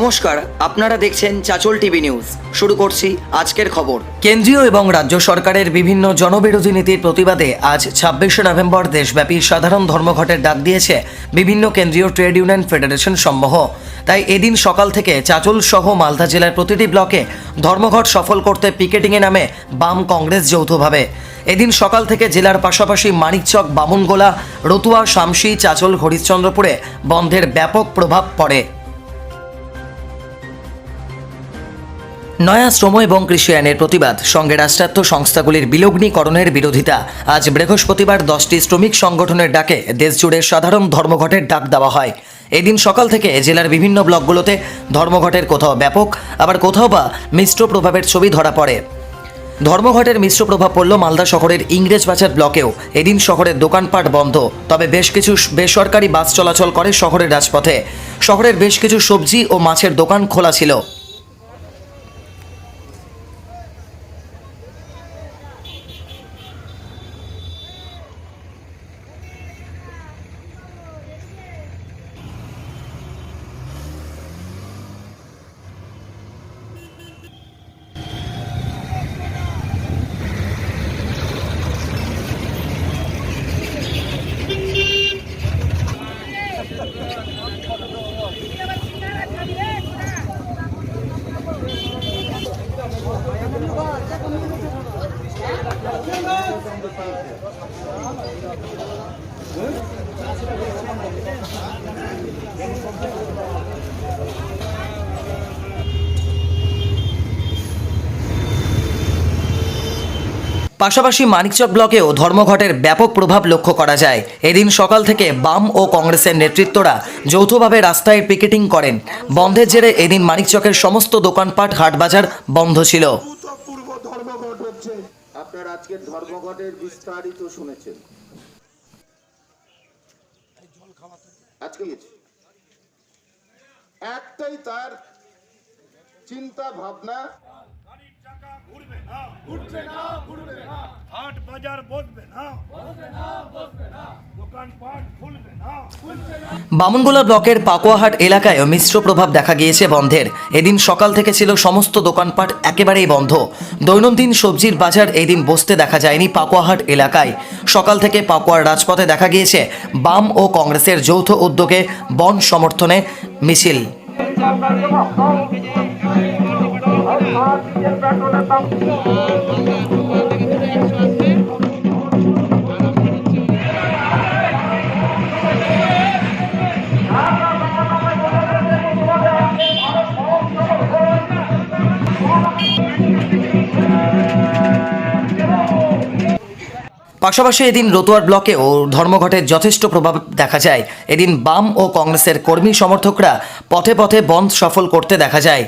নমস্কার, আপনারা দেখছেন চাচল টিভি নিউজ। শুরু করছি আজকের খবর। কেন্দ্রীয় এবং রাজ্য সরকারের বিভিন্ন জনবিরোধী নীতির প্রতিবাদে আজ 26শে নভেম্বর দেশব্যাপী সাধারণ ধর্মঘটের ডাক দিয়েছে বিভিন্ন কেন্দ্রীয় ট্রেড ইউনিয়ন ফেডারেশন সমূহ। তাই এদিন সকাল থেকে চাচল সহ মালদা জেলার প্রতিটি ব্লকে ধর্মঘট সফল করতে পিকেটিংয়ে নামে বাম কংগ্রেস যৌথভাবে। এদিন সকাল থেকে জেলার পাশাপাশি মানিকচক, বামুনগোলা, রতুয়া, শামসি, চাচল, হরিশ্চন্দ্রপুরে বন্ধের ব্যাপক প্রভাব পড়ে। নয়া শ্রম এবং কৃষি আইনের প্রতিবাদ সঙ্গে রাষ্ট্রায়ত্ত সংস্থাগুলির বিলগ্নীকরণের বিরোধিতা আজ বৃহস্পতিবার 10টি শ্রমিক সংগঠনের ডাকে দেশজুড়ে সাধারণ ধর্মঘটের ডাক দেওয়া হয়। এদিন সকাল থেকে জেলার বিভিন্ন ব্লকগুলোতে ধর্মঘটের কোথাও ব্যাপক, আবার কোথাও বা মিশ্র প্রভাবের ছবি ধরা পড়ে। ধর্মঘটের মিশ্র প্রভাব পড়ল মালদা শহরের ইংরেজবাজার ব্লকেও। এদিন শহরের দোকানপাট বন্ধ, তবে বেশ কিছু বেসরকারি বাস চলাচল করে শহরের রাজপথে। শহরের বেশ কিছু সবজি ও মাছের দোকান খোলা ছিল। পাশাপাশি মানিকচক ব্লকেও ধর্মঘটের ব্যাপক প্রভাব লক্ষ্য করা যায়। এদিন সকাল থেকে বাম ও কংগ্রেসের নেতৃত্বরা যৌথভাবে রাস্তায় পিকেটিং করেন। বন্ধের জেরে এদিন মানিকচকের সমস্ত দোকানপাট, হাটবাজার বন্ধ ছিল। আপনারা আজকের ধর্মঘটের বিস্তারিত শুনেছেন। আজকে একটাই তার চিন্তা ভাবনা, হাট বাজার বসবে না, দোকানপাট খুলবে না। বামুনগোলা ব্লকের পাকুয়াহাট এলাকায় মিশ্র প্রভাব দেখা গিয়েছে বন্ধের। এদিন সকাল থেকে ছিল সমস্ত দোকানপাট একেবারেই বন্ধ। দৈনন্দিন সবজির বাজার এদিন বসতে দেখা যায়নি পাকুয়াহাট এলাকায়। সকাল থেকে পাকুয়ার রাজপথে দেখা গিয়েছে বাম ও কংগ্রেসের যৌথ উদ্যোগে বন সমর্থনে মিছিল। পাশাপাশি এদিন রতুয়ার ব্লকেও ধর্মঘটের যথেষ্ট প্রভাব দেখা যায়। এদিন বাম ও কংগ্রেসের কর্মী সমর্থকরা পথে পথে বন্ধ সফল করতে দেখা যায়।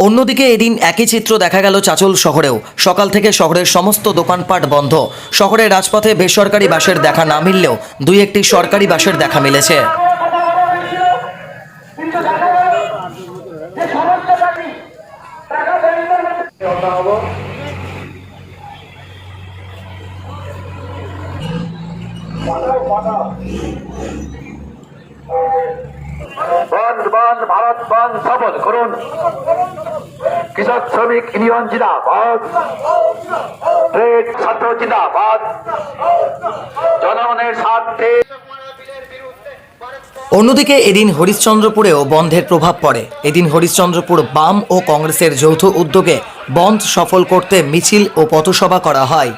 অন্যদিকে এদিন একই চিত্র দেখা গেল চাচল শহরেও। সকাল থেকে শহরের সমস্ত দোকানপাট বন্ধ। শহরের রাজপথে বেসরকারি বাসের দেখা না মিললেও দুই একটি সরকারি বাসের দেখা মিলেছে। বন্ধ বন্ধ ভারত বন্ধ সফল করুন। কৃষক শ্রমিক ইউনিয়ন জিন্দাবাদ, ট্রেড ছাত্র জিন্দাবাদ, জনগণের স্বার্থে। অন্যদিকে এদিন হরিশ্চন্দ্রপুরেও বন্ধের প্রভাব পড়ে। এদিন হরিশ্চন্দ্রপুর বাম ও কংগ্রেসের যৌথ উদ্যোগে বন্ধ সফল করতে মিছিল ও পথসভা করা হয়।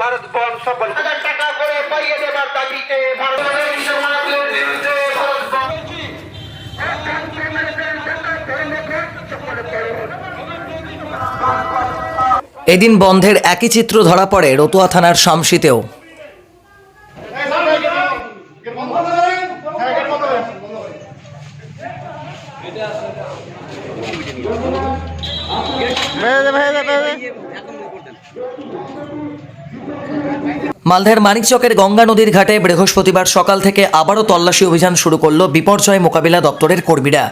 ভারত বন্ধ সফল, 1000 টাকা করে পাইয়ে দেবার দাবিতে এদিন বন্ধের একই চিত্র ধরা পড়ে রতুয়া থানার শামসিতেও। মালদার মানিকচকের গঙ্গা নদীর ঘাটে বৃহস্পতিবার সকাল থেকে আবারও তল্লাশি অভিযান শুরু করল বিপর্যয় মোকাবিলা দপ্তরের কর্মীরা।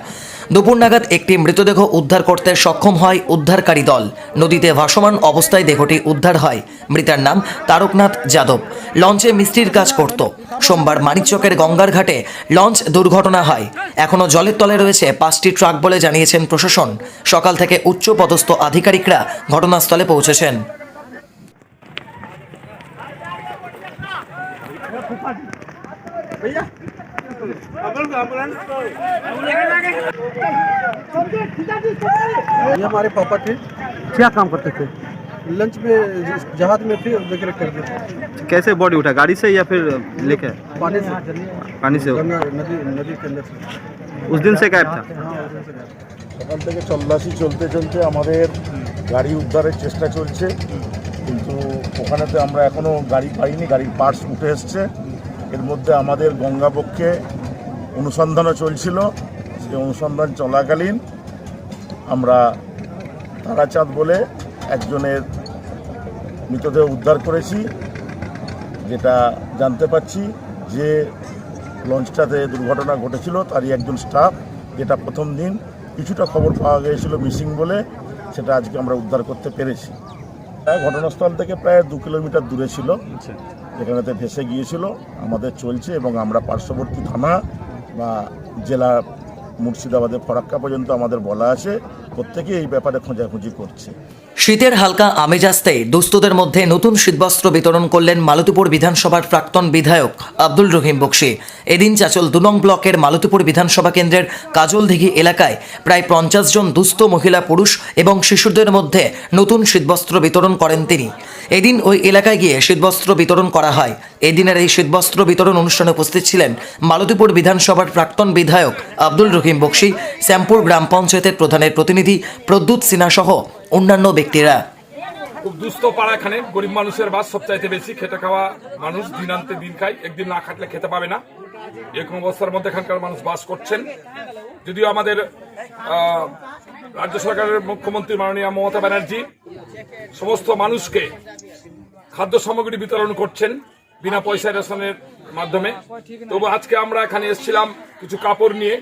দুপুর নাগাদ একটি মৃতদেহ উদ্ধার করতে সক্ষম হয় উদ্ধারকারী দল। নদীতে ভাসমান অবস্থায় দেহটি উদ্ধার হয়। মৃতার নাম তারকনাথ যাদব। লঞ্চে মিস্ত্রির কাজ করত। সোমবার মানিকচকের গঙ্গার ঘাটে লঞ্চ দুর্ঘটনা হয়। এখনও জলের তলে রয়েছে 5টি ট্রাক বলে জানিয়েছেন প্রশাসন। সকাল থেকে উচ্চ পদস্থ আধিকারিকরা ঘটনাস্থলে পৌঁছেছেন। ये हमारे पापा थे, क्या काम करते थे? लंच में जहाज में थे वगैरह कर दिए कैसे बॉडी उठा, गाड़ी से या फिर लेके आए? पानी से से गंगा नदी के अंदर से। उस दिन से गायब था। সকাল থেকে তল্লাশি চলতে চলতে আমাদের গাড়ি উদ্ধারের চেষ্টা চলছে, কিন্তু ওখানেতে আমরা এখনও গাড়ি পাইনি। গাড়ির পার্টস উঠে এসছে। এর মধ্যে আমাদের গঙ্গাপক্ষে অনুসন্ধানও চলছিল। সেই অনুসন্ধান চলাকালীন আমরা তারাচাঁদ বলে একজনের মৃতদেহ উদ্ধার করেছি, যেটা জানতে পাচ্ছি যে লঞ্চটাতে দুর্ঘটনা ঘটেছিল তারই একজন স্টাফ, যেটা প্রথম দিন কিছুটা খবর পাওয়া গিয়েছিল মিসিং বলে, সেটা আজকে আমরা উদ্ধার করতে পেরেছি। ঘটনাস্থল থেকে প্রায় 2 কিলোমিটার দূরে ছিল, যেখানেতে ভেসে গিয়েছিল। আমাদের চলছে এবং আমরা পার্শ্ববর্তী থানা বা জেলা মুর্শিদাবাদে ফরাক্কা পর্যন্ত আমাদের বলা আছে, প্রত্যেকে এই ব্যাপারে খোঁজাখুঁজি করছে। শীতের হালকা আমেজ আসতেই দুস্থদের মধ্যে নতুন শীতবস্ত্র বিতরণ করলেন মালতীপুর বিধানসভার প্রাক্তন বিধায়ক আব্দুল রহিম বক্সী। এদিন চাচল 2 নং ব্লকের মালতীপুর বিধানসভা কেন্দ্রের কাজলদিঘি এলাকায় প্রায় 50 জন দুস্থ মহিলা, পুরুষ এবং শিশুদের মধ্যে নতুন শীতবস্ত্র বিতরণ করেন তিনি। এদিন ওই এলাকায় গিয়ে শীতবস্ত্র বিতরণ করা হয়। এদিনের এই শীতবস্ত্র বিতরণ অনুষ্ঠানে উপস্থিত ছিলেন মালতীপুর বিধানসভার প্রাক্তন বিধায়ক আব্দুল রহিম বক্সী, শ্যামপুর গ্রাম পঞ্চায়েতের প্রধানের প্রতিনিধি প্রদ্যুৎ সিনহা সহ অন্যান্য ব্যক্তিরা। খুব দুস্থ পাড়া, এখানে গরিব মানুষের বাস সবচাইতে বেশি। খেটে খাওয়া মানুষ দিন আনতে দিন খায়, একদিন না খাটলে খেতে পাবে না, এরকম অবস্থার মধ্যে এখানকার মানুষ বাস করছেন। যদিও আমাদের রাজ্য সরকারের মুখ্যমন্ত্রী মাননীয় মমতা ব্যানার্জি সমস্ত মানুষকে খাদ্য সামগ্রী বিতরণ করছেন বিনা পয়সায় রেশনের মাধ্যমে, তবু আজকে আমরা এখানে এসেছিলাম কিছু কাপড় নিয়ে,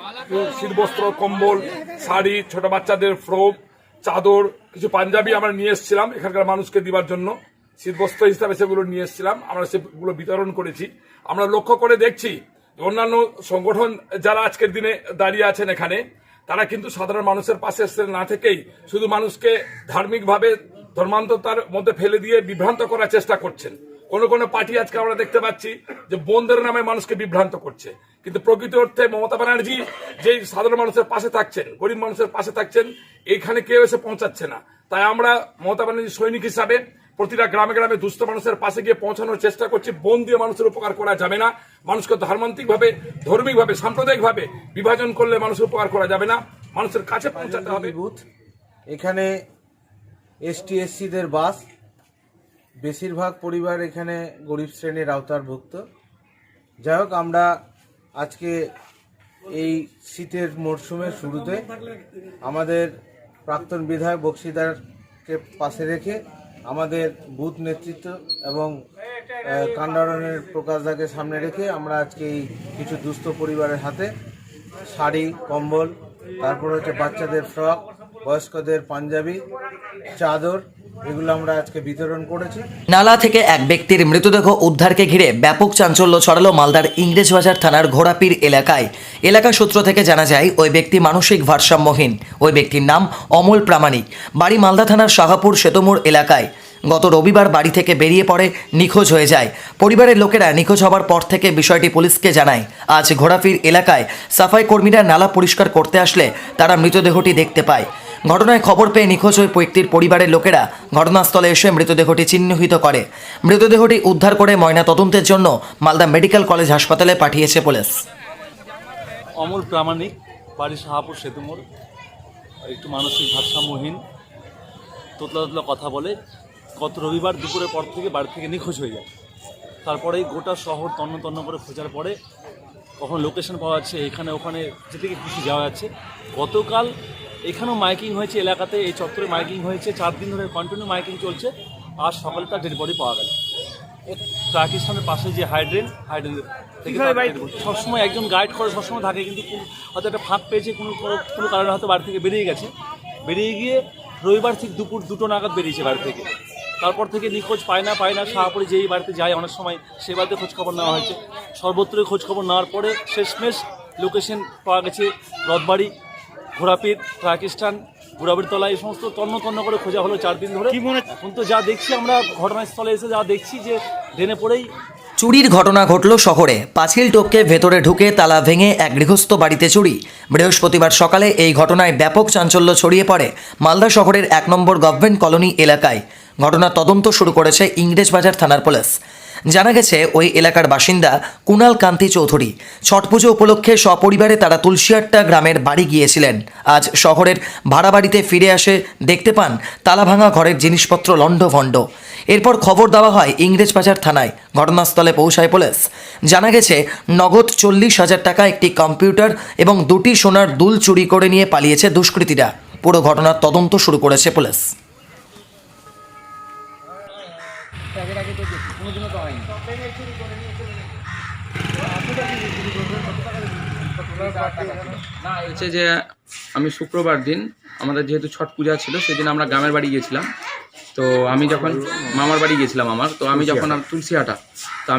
শীতবস্ত্র, কম্বল, শাড়ি, ছোট বাচ্চাদের ফ্রক, চাদর, কিছু পাঞ্জাবি আমরা নিয়ে এসেছিলাম এখানকার মানুষকে দিবার জন্য। শীতবস্ত্র হিসাবে সেগুলো নিয়ে এসেছিলাম, আমরা সেগুলো বিতরণ করেছি। আমরা লক্ষ্য করে দেখছি অন্যান্য সংগঠন যারা আজকের দিনে দাঁড়িয়ে আছেন এখানে, তারা কিন্তু সাধারণ মানুষের পাশে না থেকেই শুধু মানুষকে ধার্মিকভাবে ধর্মান্ততার মধ্যে ফেলে দিয়ে বিভ্রান্ত করার চেষ্টা করছেন। কোন কোন পার্টি আজকে আমরা দেখতে পাচ্ছি যে বন্ধের নামে মানুষকে বিভ্রান্ত করছে, কিন্তু প্রকৃত অর্থে মমতা ব্যানার্জি যে সাধারণ মানুষের পাশে থাকছেন, গরিব মানুষের পাশে থাকছেন, এইখানে কেউ এসে পৌঁছাচ্ছে না। তাই আমরা মমতা ব্যানার্জি সৈনিক হিসাবে প্রতিটা গ্রামে গ্রামে দুস্থ মানুষের পাশে গিয়ে পৌঁছানোর চেষ্টা করছি। বোন দিয়ে মানুষের উপকার করা যাবে না, মানুষকে ধর্মান্তিকভাবে, ধর্মিকভাবে, সাম্প্রদায়িকভাবে বিভাজন করলে মানুষের উপকার করা যাবে না, মানুষের কাছে পৌঁছাতে হবে। এখানে এসটি এসসিদের বাস, বেশিরভাগ পরিবার এখানে গরিব শ্রেণীর আওতারভুক্ত। যাই হোক, আমরা আজকে এই শীতের মরশুমের শুরুতে আমাদের প্রাক্তন বিধায়ক বক্সিদারকে পাশে রেখে আমাদের বুথ নেতৃত্ব এবং কান্ডারণের প্রকাশদাকে সামনে রেখে আমরা আজকে এই কিছু দুস্থ পরিবারের হাতে শাড়ি, কম্বল, তারপর হচ্ছে বাচ্চাদের ফ্রক, বয়স্কদের পাঞ্জাবি, চাদর, এগুলো আমরা আজকে বিতরণ করেছি। নালা থেকে এক ব্যক্তির মৃতদেহ উদ্ধারকে ঘিরে ব্যাপক চাঞ্চল্য ছড়ালো মালদার ইংরেজবাজার থানার ঘোড়াপীর এলাকায়। এলাকা সূত্র থেকে জানা যায় ওই ব্যক্তি মানসিক ভারসাম্যহীন। ওই ব্যক্তির নাম অমল প্রামাণিক, বাড়ি মালদা থানার শাহাপুর সেতুমোড় এলাকায়। গত রবিবার বাড়ি থেকে বেরিয়ে পড়ে নিখোঁজ হয়ে যায়। পরিবারের লোকেরা নিখোঁজ হওয়ার পর থেকে বিষয়টি পুলিশকে জানায়। আজ ঘোড়াপীর এলাকায় সাফাই কর্মীরা নালা পরিষ্কার করতে আসলে তারা মৃতদেহটি দেখতে পায়। ঘটনায় খবর পেয়ে নিখোঁজ ওই ব্যক্তির পরিবারের লোকেরা ঘটনাস্থলে এসে মৃতদেহটি চিহ্নিত করে। মৃতদেহটি উদ্ধার করে ময়না তদন্তের জন্য মালদা মেডিকেল কলেজ হাসপাতালে পাঠিয়েছে পুলিশ। অমল প্রামাণিক, বাড়ি শাহাপুর সেতুমোড়, একটু মানসিক ভারসাম্যহীন, তোতলা তোতলা কথা বলে। গত রবিবার দুপুরের পর থেকে বাড়ি থেকে নিখোঁজ হয়ে যায়। তারপরেই গোটা শহর তন্ন তন্ন করে খোঁজার পরে কখন লোকেশন পাওয়া যাচ্ছে, এখানে ওখানে যেদিকে খুশি যাওয়া যাচ্ছে। গতকাল এখানেও মাইকিং হয়েছে এলাকাতে, এই চত্বরে মাইকিং হয়েছে, 4 দিন ধরে কন্টিনিউ মাইকিং চলছে। আজ সকালে তার ডেড বডি পাওয়া গেল। ট্রাক স্ট্যান্ডের পাশে যে হাইড্রেন থেকে সবসময় একজন গাইড করে সবসময় থাকে, কিন্তু হয়তো একটা ফাঁক পেয়েছে কোনো কারণে, হয়তো বাড়ি থেকে বেরিয়ে গেছে। বেরিয়ে গিয়ে রবিবার ঠিক দুপুর 2টো নাগাদ বেরিয়েছে বাড়ি থেকে। তারপর থেকে নিখোঁজ পায় না। শাহপুরে যেই বাড়িতে যায় অনেক সময় সেই বাড়িতে খোঁজখবর নেওয়া হয়েছে। সর্বত্রই খোঁজখবর নেওয়ার পরে শেষমেশ লোকেশন পাওয়া গেছে রথবাড়ি, ঘোড়াপিট, ট্রাক স্ট্যান্ড, বুড়াবিরতলা, এই সমস্ত তন্ন করে খোঁজা হলো 4 দিন ধরে। এখন তো যা দেখছি আমরা, ঘটনাস্থলে এসে যা দেখছি যে ড্রেনে পড়েই চুরির ঘটনা ঘটল শহরে। পাঁচিল টপকে ভেতরে ঢুকে তালা ভেঙে এক গৃহস্থ বাড়িতে চুরি। বৃহস্পতিবার সকালে এই ঘটনায় ব্যাপক চাঞ্চল্য ছড়িয়ে পড়ে মালদা শহরের 1 নম্বর গভর্নমেন্ট কলোনি এলাকায়। ঘটনার তদন্ত শুরু করেছে ইংরেজবাজার থানার পুলিশ। জানা গেছে ওই এলাকার বাসিন্দা কুণাল কান্তি চৌধুরী ছট পুজো উপলক্ষে সপরিবারে তারা তুলসিয়াট্টা গ্রামের বাড়ি গিয়েছিলেন। আজ শহরের ভাড়া বাড়িতে ফিরে আসে দেখতে পান তালা ভাঙা ঘরের জিনিসপত্র লণ্ডভণ্ড। এরপর খবর দেওয়া হয় ইংরেজবাজার থানায়। ঘটনাস্থলে পৌঁছায় পুলিশ। জানা গেছে নগদ 40,000 টাকা, একটি কম্পিউটার এবং 2টি সোনার দুল চুরি করে নিয়ে পালিয়েছে দুষ্কৃতীরা। পুরো ঘটনার তদন্ত শুরু করেছে পুলিশ। হচ্ছে যে আমি শুক্রবার দিন আমাদের যেহেতু ছট পূজা ছিল, সেদিন আমরা গ্রামের বাড়ি গিয়েছিলাম। তো আমি যখন মামার বাড়ি গেছিলাম তো আমি যখন তুলসিয়াটা, তো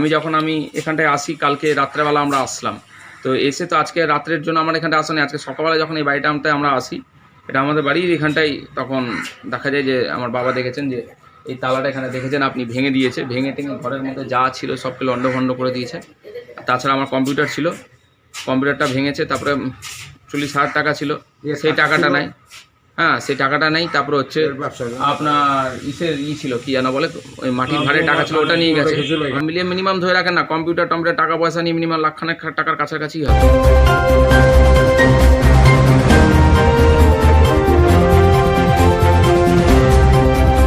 আমি এখানটায় আসি, কালকে রাত্রেবেলা আমরা আসলাম। তো এসে তো আজকে রাত্রের জন্য আমার এখানটায় আসা নেই, আজকে সকালবেলা যখন এই বাড়িটা আমরা আসি, এটা আমাদের বাড়ির এখানটায়, তখন দেখা যায় যে আমার বাবা দেখেছেন যে এই তালাটা এখানে দেখেছেন আপনি ভেঙে দিয়েছে, ভেঙে টেঙে ঘরের মধ্যে যা ছিল সবকে লণ্ডভণ্ড করে দিয়েছে। তাছাড়া আমার কম্পিউটার ছিল, কম্পিউটারটা ভেঙেছে। তারপরে 40,000 টাকা ছিল, সেই টাকাটা নাই। হ্যাঁ, সেই টাকাটা নেই। তারপরে হচ্ছে আপনার ছিল কি জানা বলে, ওই মাটির ভাড়ের টাকা ছিল, ওটা নিয়ে গেছে। মিলিয়ে মিনিমাম ধরে রাখেন না, কম্পিউটার টাকা পয়সা নিয়ে মিনিমাম লাখখানেক টাকার কাছাকাছি হবে।